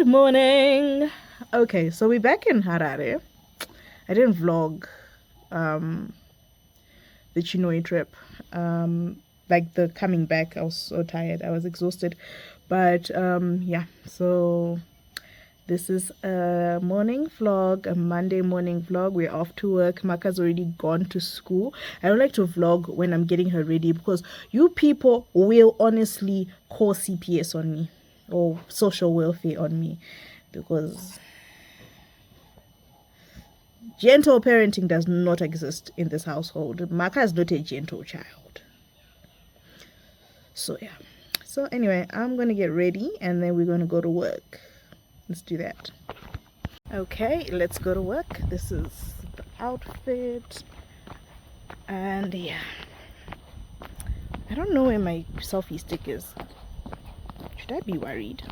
Good morning. Okay, so we're back in Harare. I didn't vlog the Chinoi trip. Like the coming back, I was so tired. I was exhausted. But yeah, so this is a morning vlog, a Monday morning vlog. We're off to work. Maka's already gone to school. I don't like to vlog when I'm getting her ready because you people will honestly call CPS on me or social welfare on me because gentle parenting does not exist in this household. Maka is not a gentle child. So yeah. So anyway, I'm gonna get ready and then we're gonna go to work. Let's do that. Okay, let's go to work. This is the outfit. And yeah. I don't know where my selfie stick is. Should I be worried?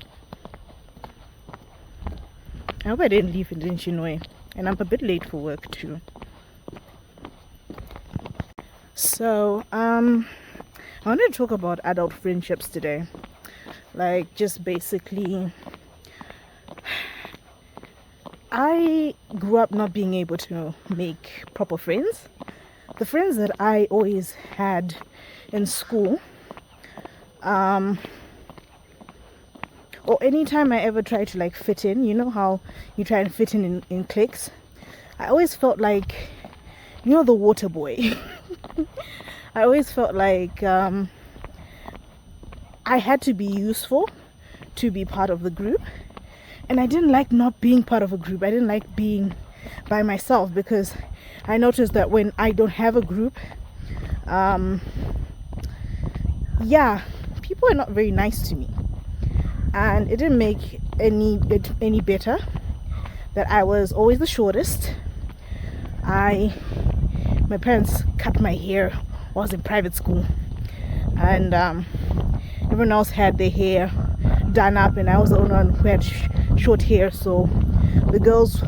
I hope I didn't leave it in Chinoi. And I'm a bit late for work too. So, I wanted to talk about adult friendships today. Like, just basically, I grew up not being able to make proper friends. The friends that I always had in school, or anytime I ever tried to like fit in, you know how you try and fit in cliques? I always felt like, you know, the water boy. I always felt like I had to be useful to be part of the group. And I didn't like not being part of a group. I didn't like being by myself because I noticed that when I don't have a group, yeah, people are not very nice to me. And it didn't make it any better that I was always the shortest. My parents cut my hair while I was in private school, and everyone else had their hair done up, and I was the only one who had short hair. So the boys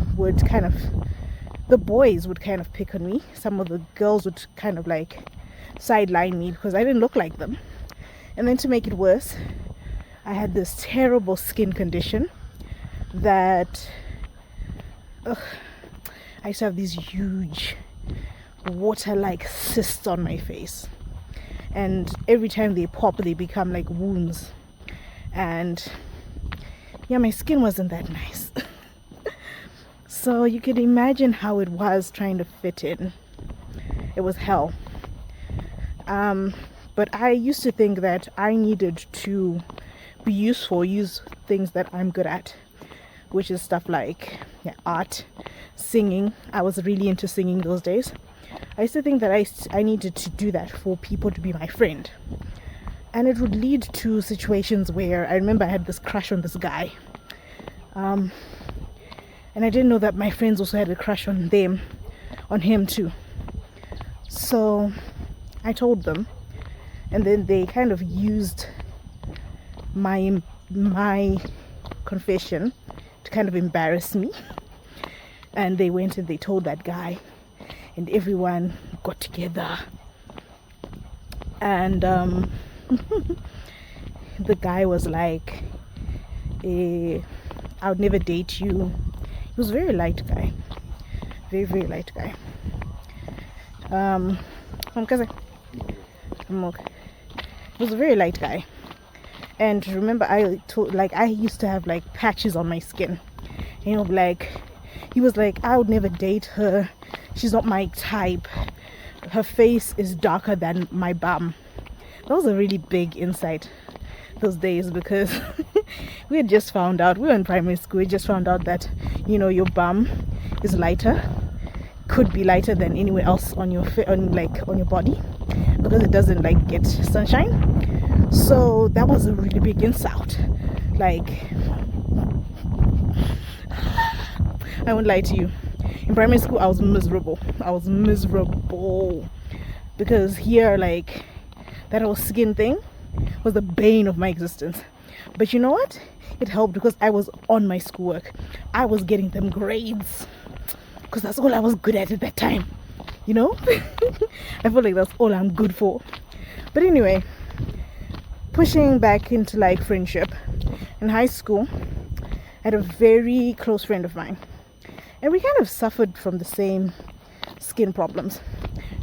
would kind of pick on me. Some of the girls would kind of like sideline me because I didn't look like them. And then to make it worse, I had this terrible skin condition that I used to have these huge water-like cysts on my face, and every time they pop they become like wounds, and yeah, my skin wasn't that nice. So you could imagine how it was trying to fit in. It was hell. But I used to think that I needed to be useful, use things that I'm good at, which is stuff like art, singing. I was really into singing those days. I used to think that I needed to do that for people to be my friend, and it would lead to situations where I remember I had this crush on this guy, and I didn't know that my friends also had a crush on him too. So I told them, and then they kind of used my confession to kind of embarrass me, and they went and they told that guy, and everyone got together, and the guy was like, I would never date you. He was a very light guy, very light guy. He was a very light guy. And remember, I used to have like patches on my skin, you know, like he was like, I would never date her, she's not my type, her face is darker than my bum. That was a really big insight those days, because we had just found out, we were in primary school, we just found out that, you know, your bum is lighter, could be lighter than anywhere else on your body, because it doesn't like get sunshine. So that was a really big insult. Like, I won't lie to you, in primary school I was miserable because here, like, that whole skin thing was the bane of my existence. But you know what, it helped because I was on my schoolwork, I was getting them grades because that's all I was good at that time, you know. I feel like that's all I'm good for. But anyway, pushing back into like friendship in high school, I had a very close friend of mine, and we kind of suffered from the same skin problems.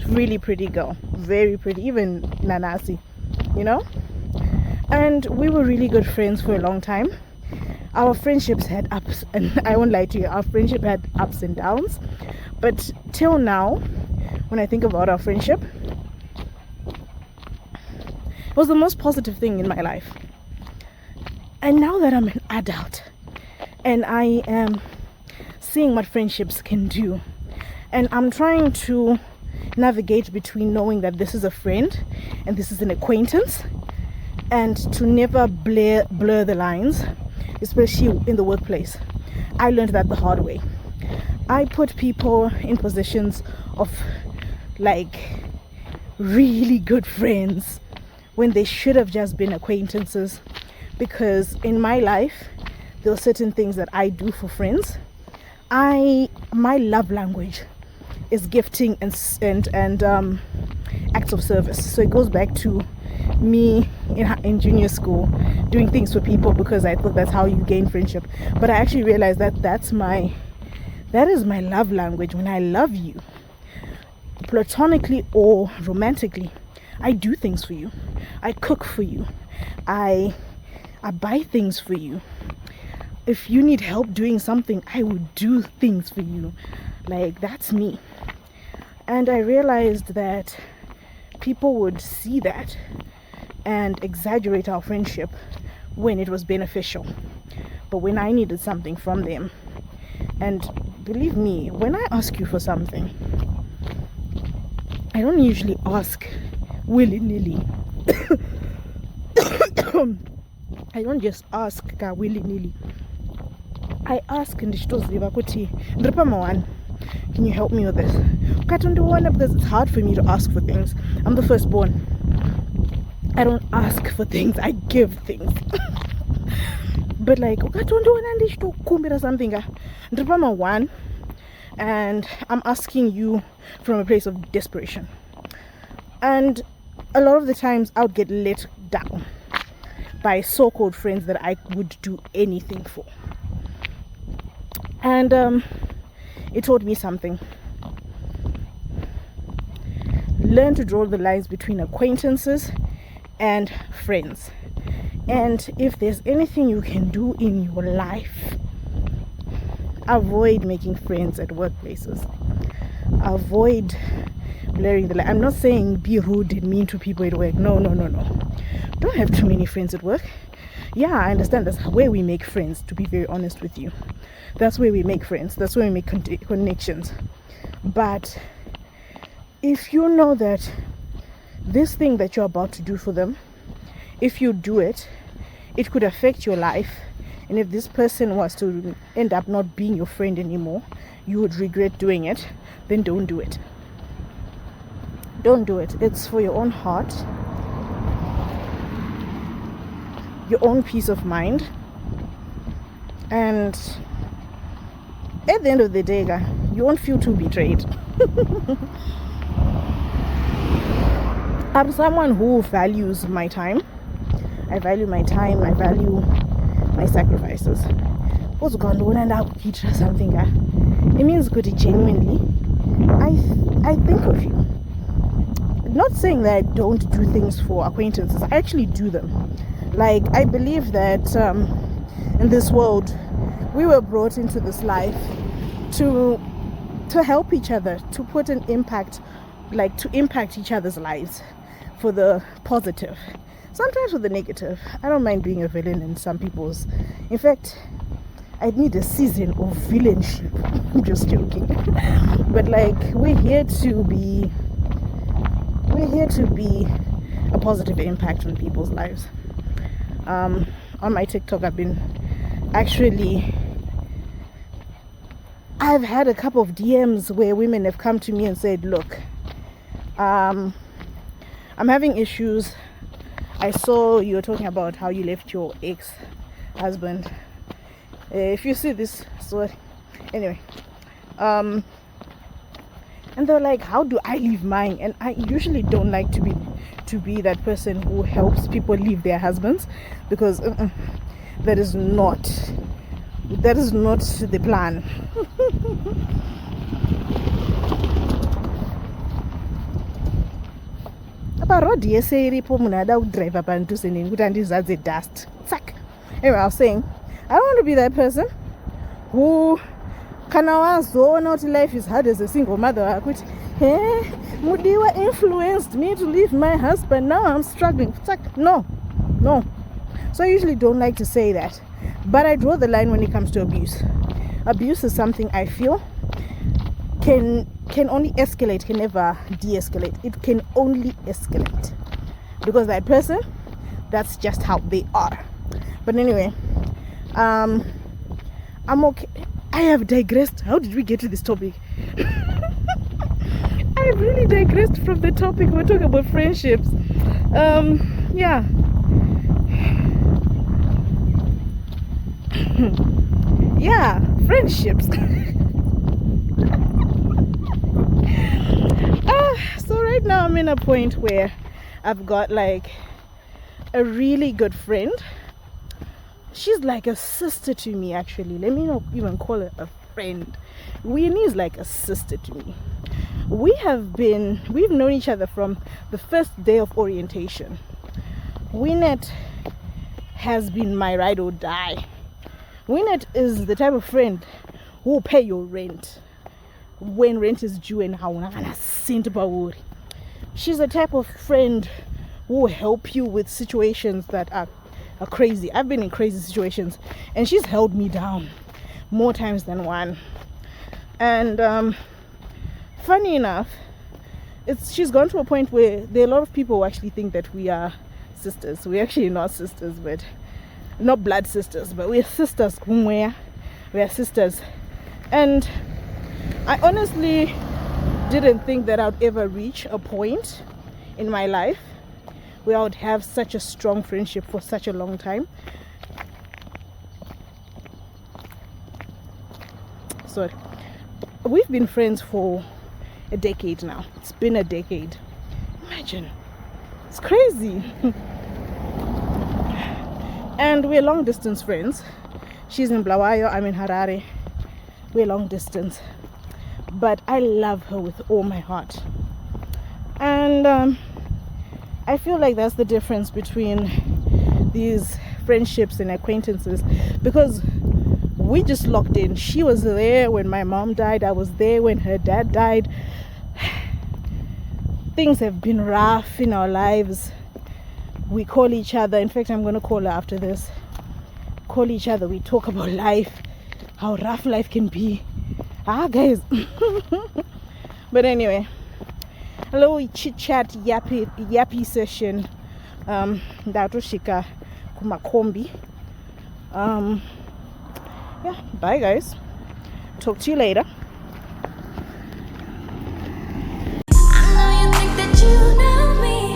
Really pretty girl, very pretty, even Nanasi, you know. And we were really good friends for a long time. Our friendships had ups, and I won't lie to you, our friendship had ups and downs. But till now, when I think about our friendship, it was the most positive thing in my life. And now that I'm an adult and I am seeing what friendships can do, and I'm trying to navigate between knowing that this is a friend and this is an acquaintance, and to never blur the lines, especially in the workplace. I learned that the hard way. I put people in positions of like really good friends when they should have just been acquaintances, because in my life there are certain things that I do for friends. My love language is gifting and acts of service. So it goes back to me in junior school doing things for people because I thought that's how you gain friendship. But I actually realized that that is my love language. When I love you, platonically or romantically, I do things for you. I cook for you. I buy things for you. If you need help doing something, I would do things for you. Like, that's me. And I realized that people would see that and exaggerate our friendship when it was beneficial. But when I needed something from them, and believe me, when I ask you for something, I don't usually ask willy-nilly. I don't just ask willy-nilly. I ask and can you help me with this? Because it's hard for me to ask for things. I'm the firstborn. I don't ask for things, I give things. But like, something, and I'm asking you from a place of desperation. And a lot of the times I would get let down by so-called friends that I would do anything for. And it taught me something. Learn to draw the lines between acquaintances and friends. And if there's anything you can do in your life, avoid making friends at workplaces. Avoid blurring the line. I'm not saying be rude and mean to people at work. No. Don't have too many friends at work. Yeah, I understand that's where we make friends, to be very honest with you. That's where we make friends. That's where we make connections. But if you know that this thing that you're about to do for them, if you do it, it could affect your life, and if this person was to end up not being your friend anymore, you would regret doing it, then don't do it. Don't do it. It's for your own heart, your own peace of mind, and at the end of the day, you won't feel too betrayed. I'm someone who values my time. I value my time. I value my sacrifices. Also, something. It means good. Genuinely, I think of you. Not saying that I don't do things for acquaintances. I actually do them. Like, I believe that in this world, we were brought into this life to help each other, to put an impact, like to impact each other's lives for the positive, sometimes for the negative. I don't mind being a villain in some people's. In fact, I need a season of villainship. I'm just joking. But like, we're here to be a positive impact on people's lives. On my TikTok, I've had a couple of DMs where women have come to me and said, look, I'm having issues. I saw you were talking about how you left your ex-husband. If you see this, so anyway, and they're like, how do I leave mine? And I usually don't like to be that person who helps people leave their husbands, because that is not That is not the plan. Apa road yese iripo munhu ada kudrive padhuze neni kuti andizadze dust. Tsak. Anyway, I was saying, I don't want to be that person who kana wazoona kuti life is hard as a single mother akuti Mudiwa influenced me to leave my husband, now I'm struggling. Tsak. No. So I usually don't like to say that, but I draw the line when it comes to abuse. Abuse is something I feel can only escalate, can never de-escalate. It can only escalate because that person, that's just how they are. But anyway, I'm okay. I have digressed. How did we get to this topic? I really digressed from the topic. We're talking about friendships. Yeah. Yeah, friendships. So right now I'm in a point where I've got like a really good friend. She's like a sister to me, actually. Let me not even call her a friend. Winnie is like a sister to me. We've known each other from the first day of orientation. Winnet has been my ride or die. Winnet is the type of friend who will pay your rent when rent is due and she's the type of friend who will help you with situations that are crazy. I've been in crazy situations and she's held me down more times than one. And funny enough, she's gone to a point where there are a lot of people who actually think that we are sisters. We're actually not sisters, but not blood sisters, but we're sisters. We are sisters. And I honestly didn't think that I'd ever reach a point in my life where I would have such a strong friendship for such a long time. So we've been friends for a decade now. It's been a decade. Imagine. It's crazy. And we're long distance friends. She's in Blawayo, I'm in Harare. We're long distance. But I love her with all my heart. And I feel like that's the difference between these friendships and acquaintances, because we just locked in. She was there when my mom died. I was there when her dad died. Things have been rough in our lives. We call each other. In fact, I'm going to call her after this. Call each other. We talk about life, how rough life can be. Guys. But anyway, hello, chit chat yappy session. Ndatoshika kumakombi. Yeah, bye guys. Talk to you later. I know you think that you know me,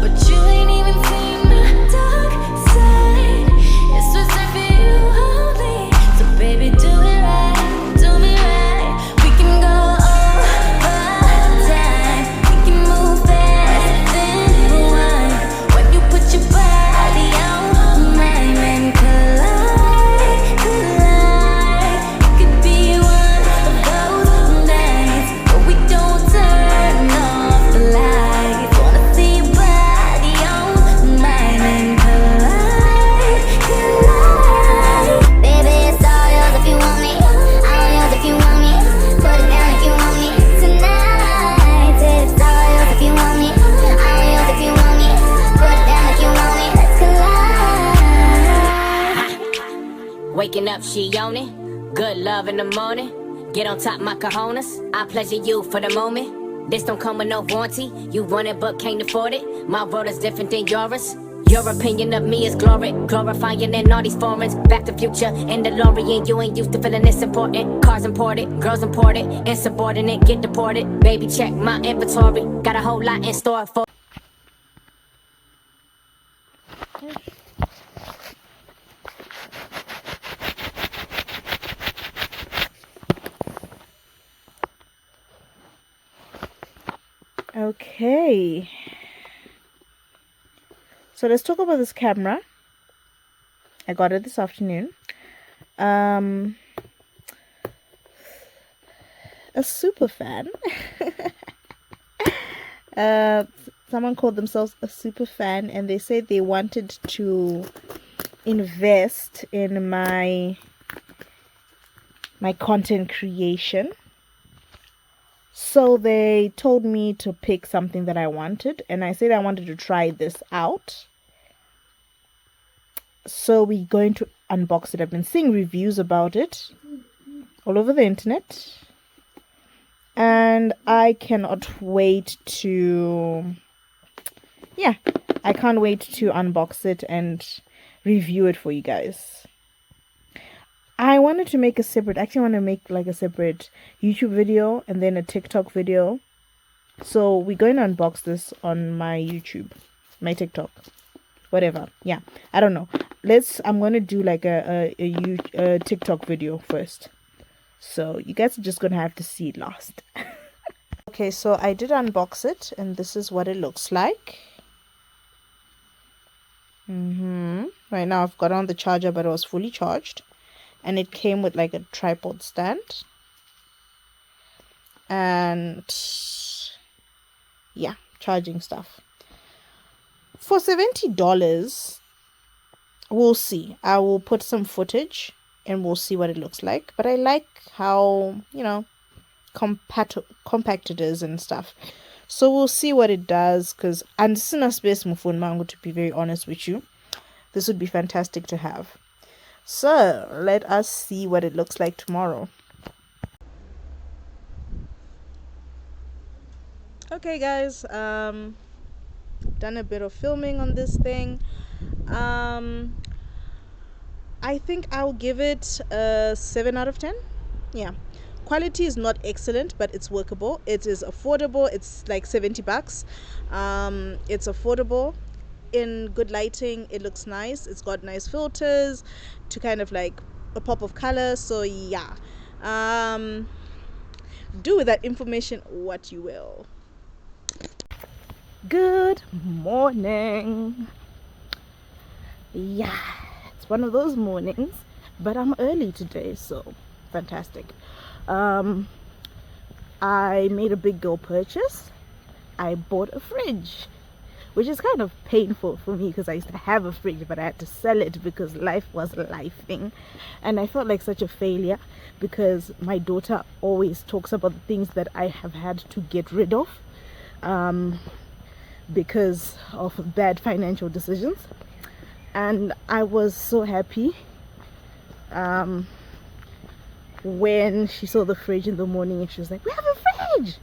but you ain't even seen the dark side. It's reserved for you only. So baby, do it right, do me right. We can go over time. We can move fast and rewind. When you put your body on mine and collide. It could be one of those nights where we don't turn off the lights. Wanna see your body on mine and collide. Baby, it's all yours if you want me. All yours if you want me. Put it down if you want me tonight. It's all yours if you want me. All yours if you want me. Put it down if you want me. Let's collide. Waking up, she on it. Good love in the morning. Get on top, my cojones. I pleasure you for the moment. This don't come with no warranty. You want it but can't afford it. My world is different than yours. Your opinion of me is glory. Glorifying in all these foreigns. Back to future in the DeLorean. You ain't used to feeling this important. Cars imported, girls imported. Insubordinate, get deported. Baby, check my inventory. Got a whole lot in store for. Okay. So let's talk about this camera. I got it this afternoon. A super fan. uh Someone called themselves a super fan, and they said they wanted to invest in my content creation. So they told me to pick something that I wanted, and I said I wanted to try this out. So we're going to unbox it. I've been seeing reviews about it all over the internet, and I cannot wait to I can't wait to unbox it and review it for you guys. I wanted to make a separate YouTube video and then a TikTok video. So we're going to unbox this on my YouTube, my TikTok, whatever. Yeah, I don't know. I'm going to do like a TikTok video first. So you guys are just going to have to see it last. Okay, so I did unbox it, and this is what it looks like. Right now I've got on the charger, but it was fully charged, and it came with like a tripod stand, and yeah, charging stuff. For $70, we'll see. I will put some footage and we'll see what it looks like. But I like how, compact it is and stuff. So we'll see what it does, because and space my phone, I'm going to be very honest with you. This would be fantastic to have. So let us see what it looks like tomorrow. Okay guys, done a bit of filming on this thing. I think I'll give it a 7 out of 10. Yeah. Quality is not excellent, but it's workable. It is affordable. It's like $70. It's affordable. In good lighting, it looks nice. It's got nice filters to kind of like a pop of color. So yeah, do with that information what you will. Good morning. Yeah, it's one of those mornings, but I'm early today, so fantastic. I made a big girl purchase. I bought a fridge, which is kind of painful for me because I used to have a fridge, but I had to sell it because life was lifing, and I felt like such a failure because my daughter always talks about the things that I have had to get rid of because of bad financial decisions. And I was so happy when she saw the fridge in the morning and she was like, "We have a fridge!"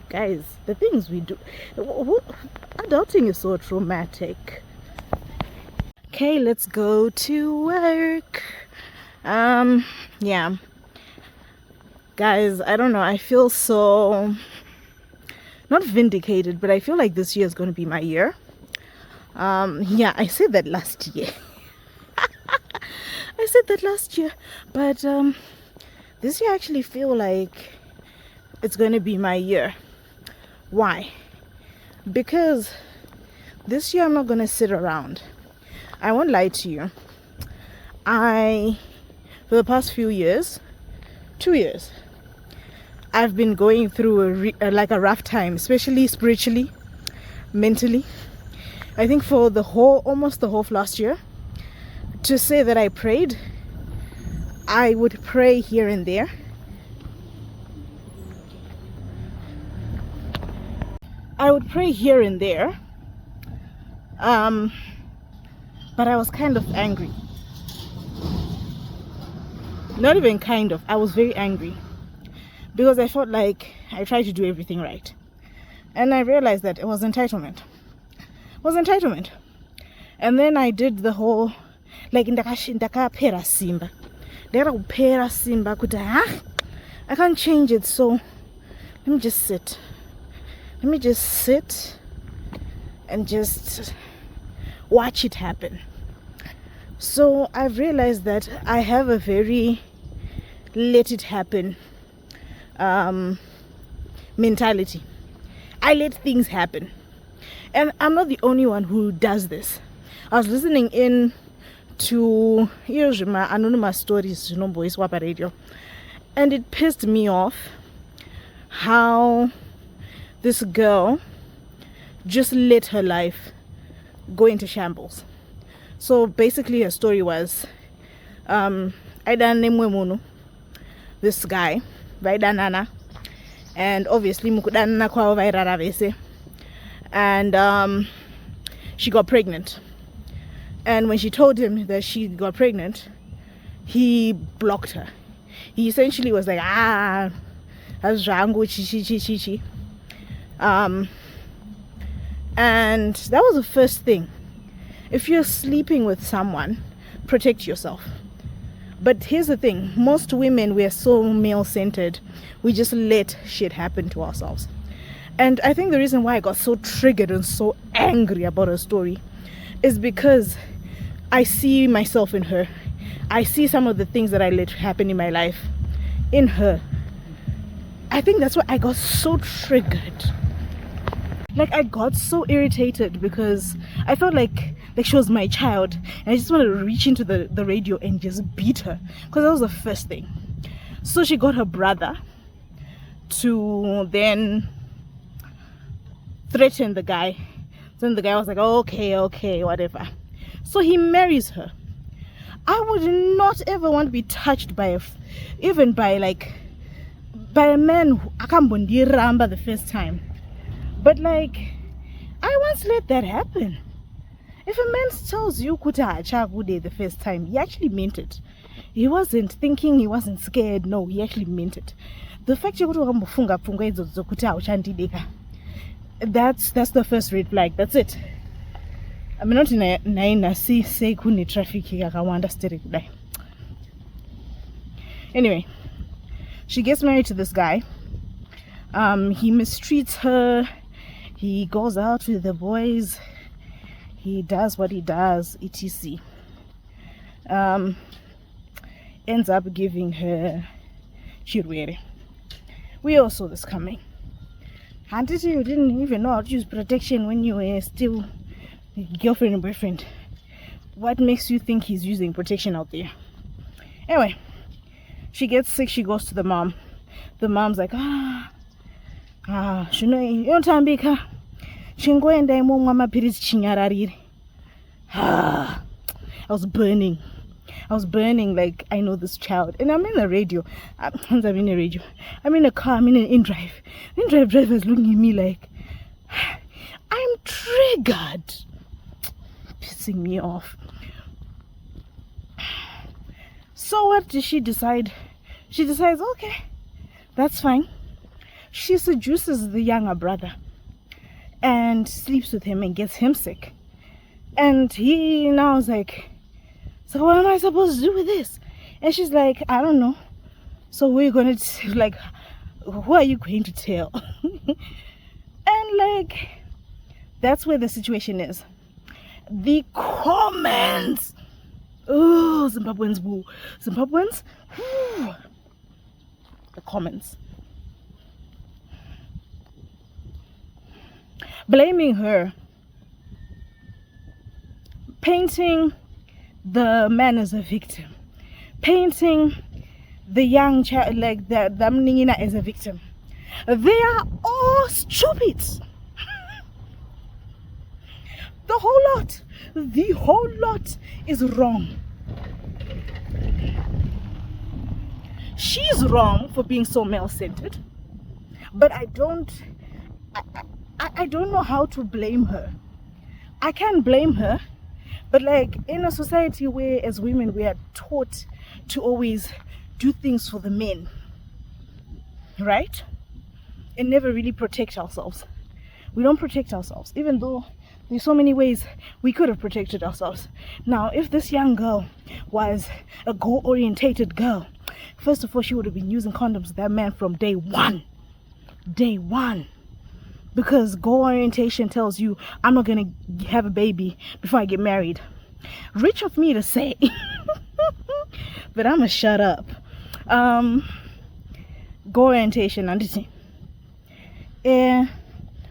Guys, the things we do, adulting is so traumatic. Okay, let's go to work. Yeah, guys, I don't know, I feel so not vindicated, but I feel like this year is going to be my year. Yeah, I said that last year. I said that last year, but this year I actually feel like it's going to be my year. Why? Because this year I'm not going to sit around. I won't lie to you. For the past few years, 2 years, I've been going through a rough time, especially spiritually, mentally. I think for almost the whole of last year, to say that I prayed, I would pray here and there. But I was kind of angry. Not even kind of, I was very angry. Because I felt like I tried to do everything right. And I realized that it was entitlement. And then I did the whole, like, ndaka pera simba. I can't change it, so let me just sit and just watch it happen. So I've realized that I have a very let it happen mentality. I let things happen, and I'm not the only one who does this. I was listening in to my anonymous stories, voice radio, and it pissed me off how this girl just let her life go into shambles. So basically her story was this guy vaidanana, and obviously mukudanana kwao vairara vese, and she got pregnant. And when she told him that she got pregnant, he blocked her. He essentially was like, that's rangu chi. And that was the first thing. If you're sleeping with someone, protect yourself. But here's the thing, most women, we are so male-centered, we just let shit happen to ourselves. And I think the reason why I got so triggered and so angry about her story is because I see myself in her. I see some of the things that I let happen in my life in her. I think that's why I got so triggered. Like, I got so irritated because I felt like she was my child, and I just wanted to reach into the radio and just beat her, because that was the first thing. So she got her brother to then threaten the guy. Then the guy was like, okay, whatever. So he marries her. I would not ever want to be touched by a man who akambondi the first time. But like, I once let that happen. If a man tells you kuta achagude the first time, he actually meant it. He wasn't thinking, he wasn't scared. No, he actually meant it. The fact you that's the first red flag. That's it. I'm not in a say kuni traffic here. I understand it. Anyway, she gets married to this guy. He mistreats her. He goes out with the boys. He does what he does, etc. Ends up giving her shirwere. We all saw this coming. And you didn't even know how to use protection when you were still girlfriend and boyfriend. What makes you think he's using protection out there? Anyway, she gets sick. She goes to the mom. The mom's like, yontambika chingoenda imomwa mapirizi chinyararire. I was burning like I know this child. And I'm in the radio. I'm in a radio. I'm in a car. I'm in an in-drive. The in-drive driver is looking at me like, I'm triggered. Pissing me off. So what does she decide? She decides, okay, that's fine. She seduces the younger brother and sleeps with him and gets him sick. And he now is like, so what am I supposed to do with this? And she's like, I don't know. So we're going to, like, who are you going to tell? And like, that's where the situation is. The comments. Oh, Zimbabweans, boo. Zimbabweans? Whew. The comments. Blaming her. Painting the man as a victim. Painting the young child, like the mningina, as a victim. They are all stupid. The whole lot is wrong. She's wrong for being so male-centered, but I don't know how to blame her. I can't blame her, but like in a society where as women we are taught to always do things for the men, right? And never really protect ourselves. We don't protect ourselves, even though there's so many ways we could have protected ourselves. Now, if this young girl was a goal-orientated girl, first of all, she would have been using condoms with that man from day one. Day one. Because goal orientation tells you, I'm not going to have a baby before I get married. Rich of me to say. But I'm going to shut up. Goal orientation, anditi.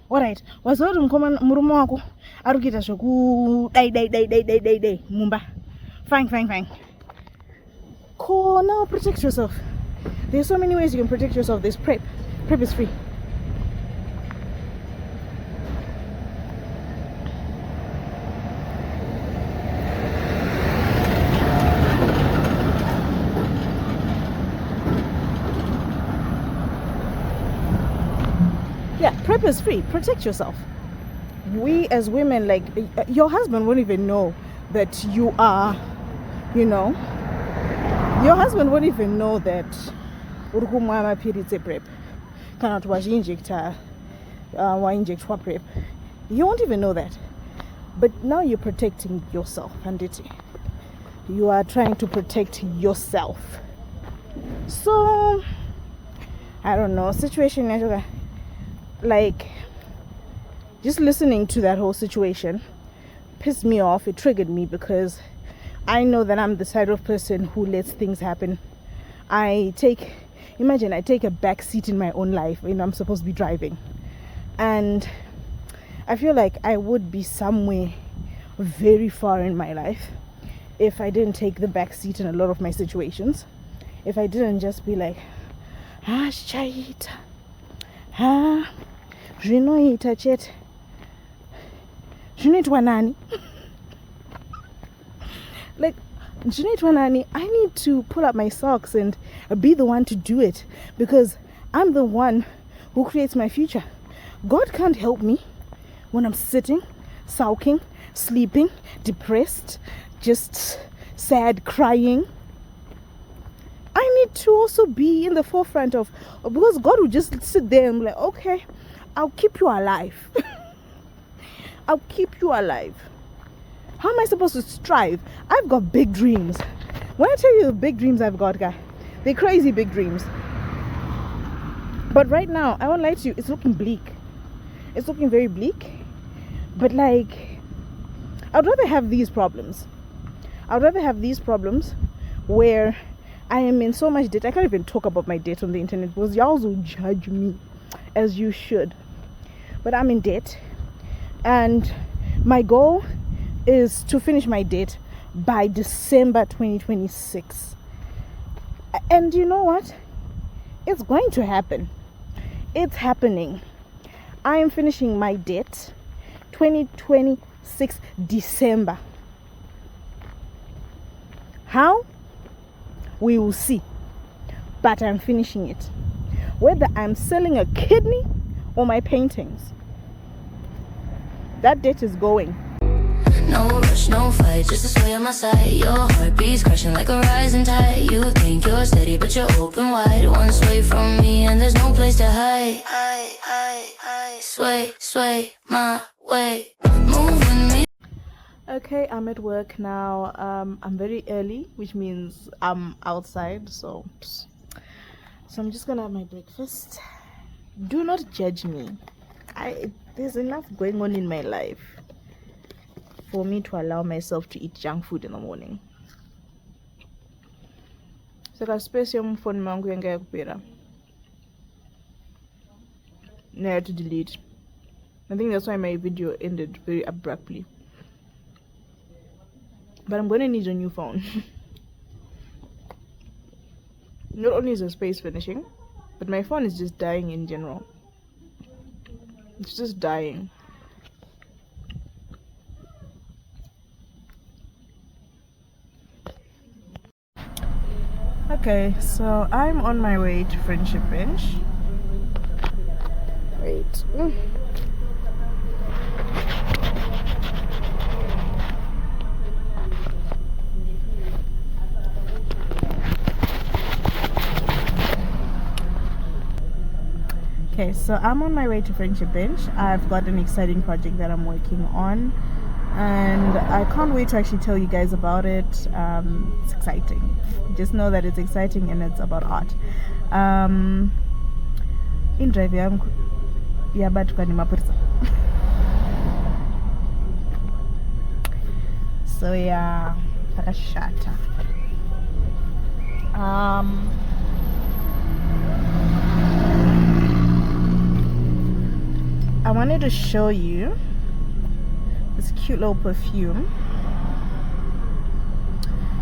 Alright, wazori murumo wako arukita shoku dai mumba Fine. Cool, now protect yourself. There's so many ways you can protect yourself. There's PrEP. PrEP is free. Yeah, PrEP is free. Protect yourself. We as women, like, your husband won't even know that you are, you know, your husband won't even know that urukumama period PrEP cannot was injector inject PrEP. You won't even know that. But now you're protecting yourself, and you are trying to protect yourself. So I don't know, situation like, just listening to that whole situation pissed me off. It triggered me because I know that I'm the type of person who lets things happen. Imagine I take a back seat in my own life when I'm supposed to be driving, and I feel like I would be somewhere very far in my life if I didn't take the back seat in a lot of my situations. If I didn't just be like, shaita, zvinoita chete, zvinoitwa nani? Like, I need to pull up my socks and be the one to do it, because I'm the one who creates my future. God can't help me when I'm sitting, sulking, sleeping, depressed, just sad, crying. I need to also be in the forefront of, because God will just sit there and be like, okay, I'll keep you alive. I'll keep you alive. How am I supposed to strive? I've got big dreams. When I tell you the big dreams I've got, guys, they're crazy big dreams. But right now, I won't lie to you, it's looking bleak. It's looking very bleak. But like, I'd rather have these problems. I'd rather have these problems where I am in so much debt. I can't even talk about my debt on the internet because y'all will judge me, as you should. But I'm in debt, and my goal is to finish my debt by December 2026. And you know what? It's going to happen. It's happening. I am finishing my debt 2026 December. How? We will see. But I'm finishing it. Whether I'm selling a kidney or my paintings, that debt is going. No rush, no fight, just a sway on my side. Your heartbeat's crashing like a rising tide. You think you're steady, but you're open wide. One sway from me, and there's no place to hide. Sway my way. Move with me. Okay, I'm at work now. I'm very early, which means I'm outside. So I'm just gonna have my breakfast. Do not judge me. There's enough going on in my life for me to allow myself to eat junk food in the morning. So I space your phone mangu yanga yakupera. I had to delete. I think that's why my video ended very abruptly. But I'm gonna need a new phone. Not only is the space finishing, but my phone is just dying in general. It's just dying. Okay, so I'm on my way to Friendship Bench. Wait. Okay, so I'm on my way to Friendship Bench. I've got an exciting project that I'm working on, and I can't wait to actually tell you guys about it. It's exciting. Just know that it's exciting and it's about art. In drive yeah, but so yeah, shata. I wanted to show you this cute little perfume.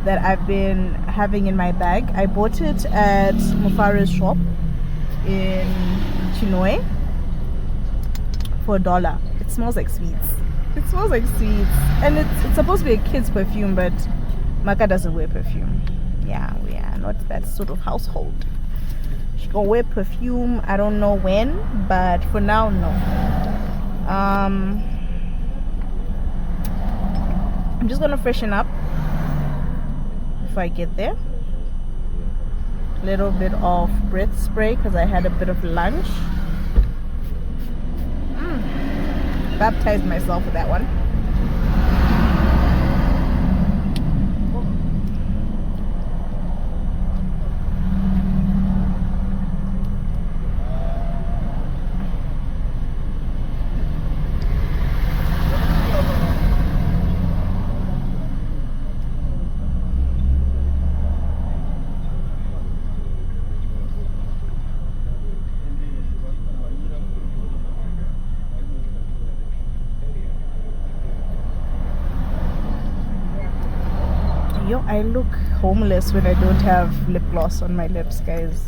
that I've been having in my bag. I bought it at Mufara's shop in Chinoy for $1. It smells like sweets. It smells like sweets, and it's supposed to be a kid's perfume, but Maka doesn't wear perfume. Yeah, we are not that sort of household. She gonna wear perfume, I don't know when, but for now, no. I'm just gonna freshen up if I get there. Little bit of breath spray because I had a bit of lunch. Baptized myself with that one. Yo, I look homeless when I don't have lip gloss on my lips, guys.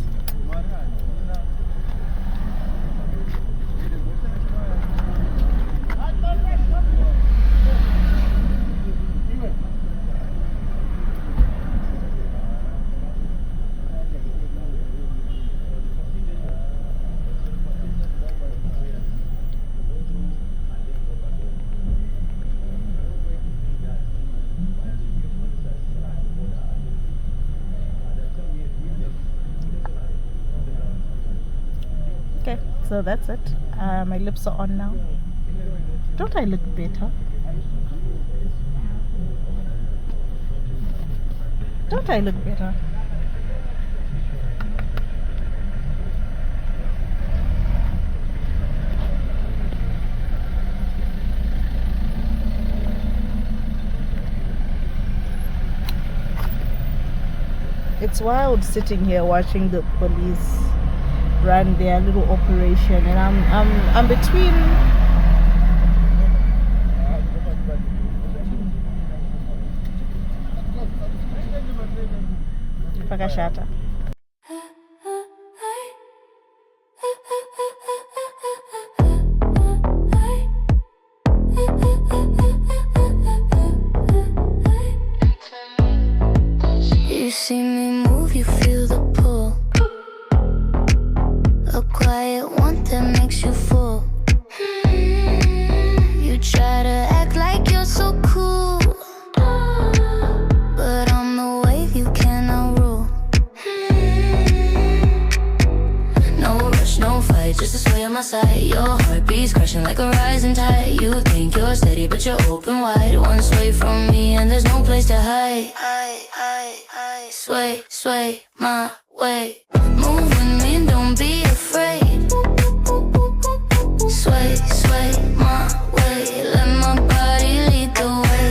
Okay, so that's it. My lips are on now. Don't I look better? Don't I look better? It's wild sitting here watching the police run their little operation, and I'm between Pakashata. You see me move, you feel the pull. A quiet one that makes you full. You try to act like you're so cool, but I'm the wave you cannot rule. No rush, no fight, just a sway on my side. Your heartbeat's crashing like a rising tide. You think you're steady, but you're open wide. One sway from me and there's no place to hide. Sway, sway my way. Move with me, don't be afraid. Sway, sway my way. Let my body lead the way.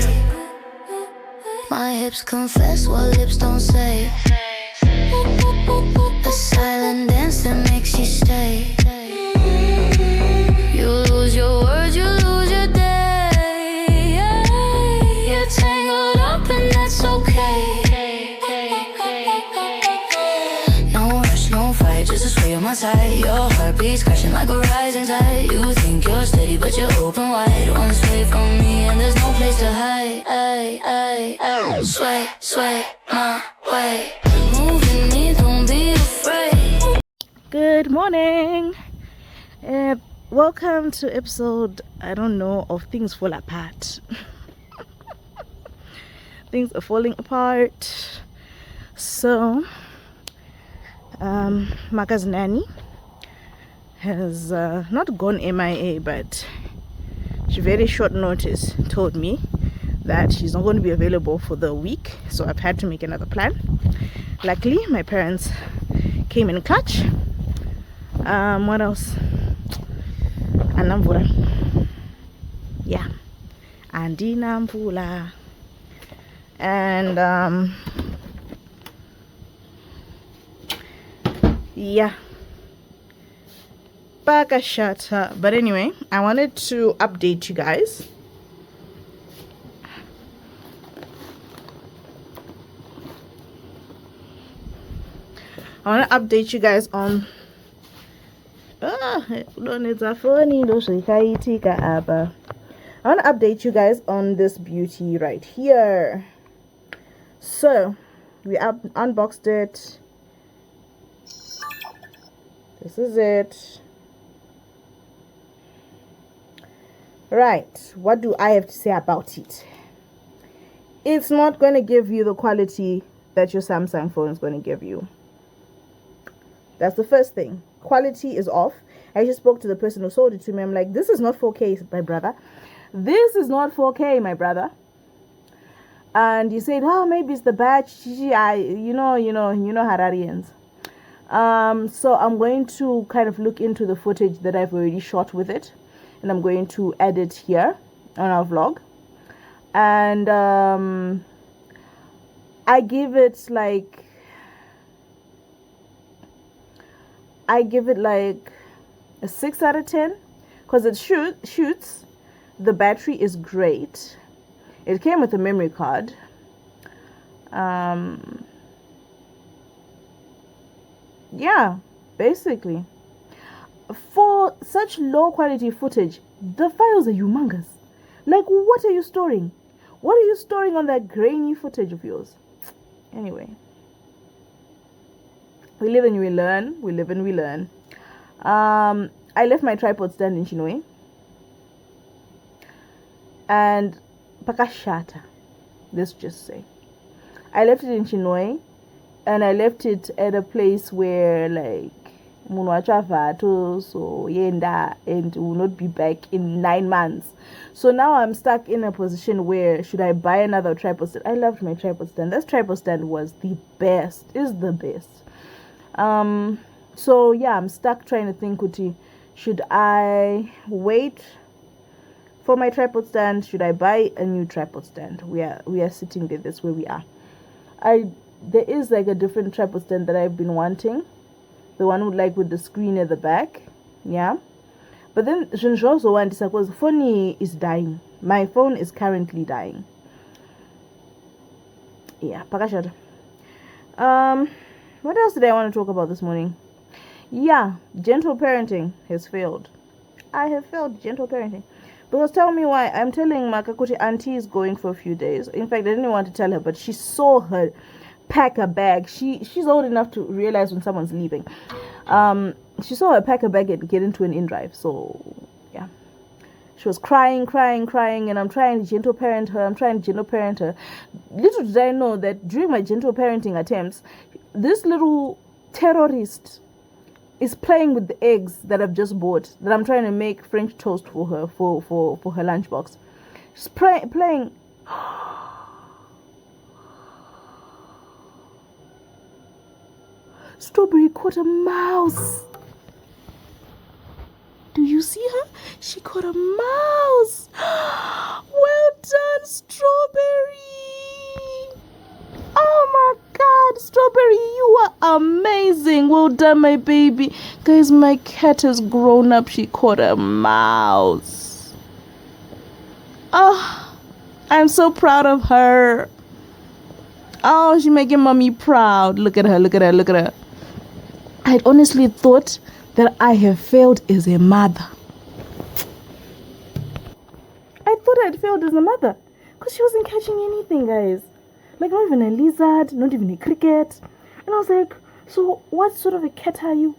My hips confess what lips don't say. A silent dance that makes you stay. You lose your words, you lose your day. You're tangled up and that's okay. Just a sway on my side. Your heartbeat's crashing like a rising tide. You think you're steady, but you're open wide. One sway from me and there's no place to hide. Sway, sway my way. Moving me, don't be afraid. Good morning. Welcome to episode, I don't know, of Things Fall Apart. Things are falling apart. So Maka's nanny has not gone MIA, but she very short notice told me that she's not going to be available for the week, so I've had to make another plan. Luckily my parents came in clutch. What else? Anamvula. Yeah, Andina Mvula. And yeah, Pakashata. But anyway, I wanted to update you guys. I want to update you guys on I want to update you guys on this beauty right here. So we unboxed it. This is it. Right, what do I have to say about it? It's not going to give you the quality that your Samsung phone is going to give you. That's the first thing. Quality is off. I just spoke to the person who sold it to me. I'm like, this is not 4K, my brother. This is not 4K, my brother. And you said, oh, maybe it's the batch. You know Hararians. So I'm going to kind of look into the footage that I've already shot with it, and I'm going to add it here on our vlog. And I give it like a 6 out of 10 because it shoots. The battery is great. It came with a memory card. Yeah, basically for such low quality footage, the files are humongous. Like, what are you storing? What are you storing on that grainy footage of yours? Anyway, we live and we learn. We live and we learn. I left my tripod stand in Chinwe and pakashata. Let's just say I left it in Chinwe, and I left it at a place where like munwachavato, so yenda, and will not be back in 9 months. So now I'm stuck in a position where should I buy another tripod stand? I loved my tripod stand. This tripod stand was the best. Is the best. So yeah, I'm stuck trying to think, Kuti, should I wait for my tripod stand? Should I buy a new tripod stand? We are sitting there. That's where we are. There is like a different tripod stand that I've been wanting, the one with the screen at the back, yeah. But then I also want this because phone is dying. My phone is currently dying. Yeah, pakashata. What else did I want to talk about this morning? Yeah, gentle parenting has failed. I have failed gentle parenting. Because tell me why. I'm telling Makakuti auntie is going for a few days. In fact, I didn't want to tell her, but she saw her pack a bag. She's old enough to realize when someone's leaving. She saw her pack a bag and get into an in-drive. So yeah, she was crying, and I'm trying to gentle parent her. Little did I know that during my gentle parenting attempts, this little terrorist is playing with the eggs that I've just bought, that I'm trying to make French toast for her for her lunchbox. She's playing. Strawberry caught a mouse. Do you see her? She caught a mouse. Well done, Strawberry. Oh my God, Strawberry, you are amazing. Well done, my baby. Guys, my cat has grown up. She caught a mouse. Oh, I'm so proud of her. Oh, she's making mommy proud. Look at her. I honestly thought that I have failed as a mother. I thought I'd failed as a mother because she wasn't catching anything, guys. Like, not even a lizard, not even a cricket. And I was like, so what sort of a cat are you?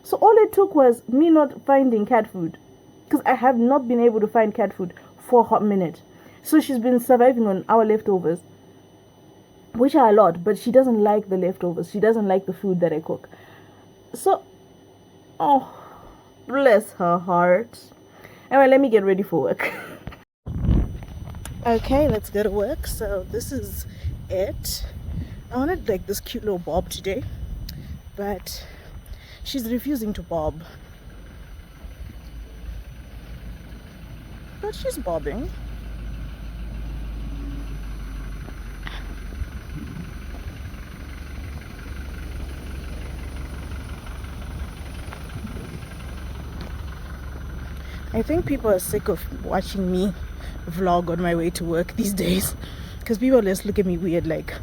So all it took was me not finding cat food, because I have not been able to find cat food for a hot minute. So she's been surviving on our leftovers, which are a lot, but she doesn't like the leftovers. She doesn't like the food that I cook. So, oh, bless her heart. Anyway, let me get ready for work. Okay, let's go to work. So this is it. I wanted like this cute little bob today, but she's refusing to bob. But she's bobbing. I think people are sick of watching me vlog on my way to work these days, because people just look at me weird like,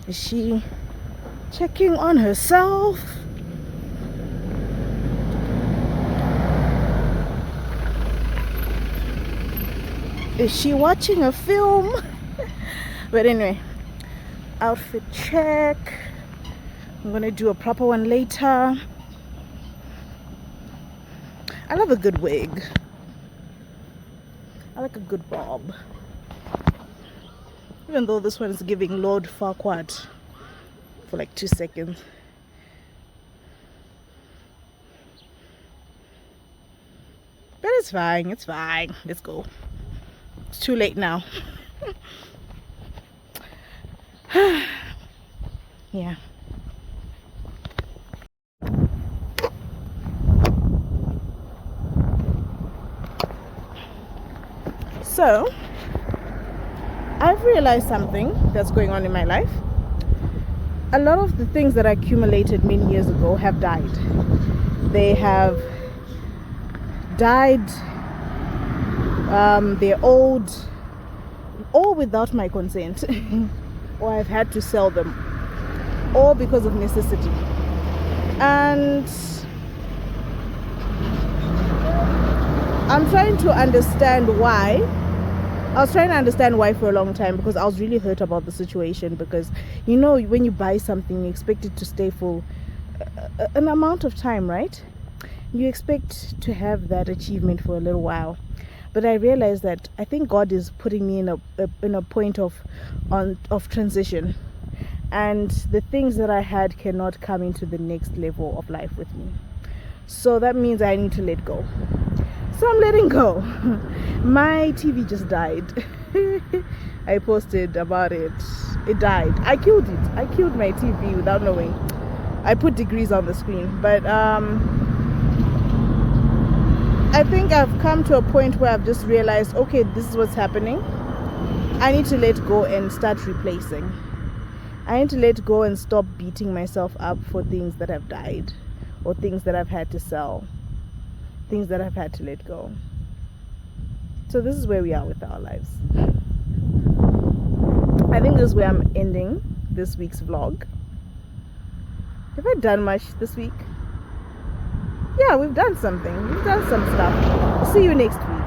is she checking on herself. Is she watching a film? But anyway, outfit check. I'm gonna do a proper one later. I love a good wig. I like a good bob. Even though this one is giving Lord Farquaad for like 2 seconds. But it's fine, it's fine. Let's go. It's too late now. Yeah. So, I've realized something that's going on in my life. A lot of the things that I accumulated many years ago have died. They have died, they're old, all without my consent, or I've had to sell them, all because of necessity. And I'm trying to understand why. I was trying to understand why for a long time, because I was really hurt about the situation. Because you know, when you buy something, you expect it to stay for an amount of time, right? You expect to have that achievement for a little while. But I realized that I think God is putting me in a point of transition, and the things that I had cannot come into the next level of life with me. So that means I need to let go. So I'm letting go. My TV just died. I posted about it. It died. I killed it. I killed my TV without knowing. I put degrees on the screen, but I think I've come to a point where I've just realized, okay, this is what's happening. I need to let go and start replacing. I need to let go and stop beating myself up for things that have died, or things that I've had to sell, things that I've had to let go. So this is where we are with our lives. I think this is where I'm ending this week's vlog. Have I done much this week? Yeah, we've done something. We've done some stuff. See you next week.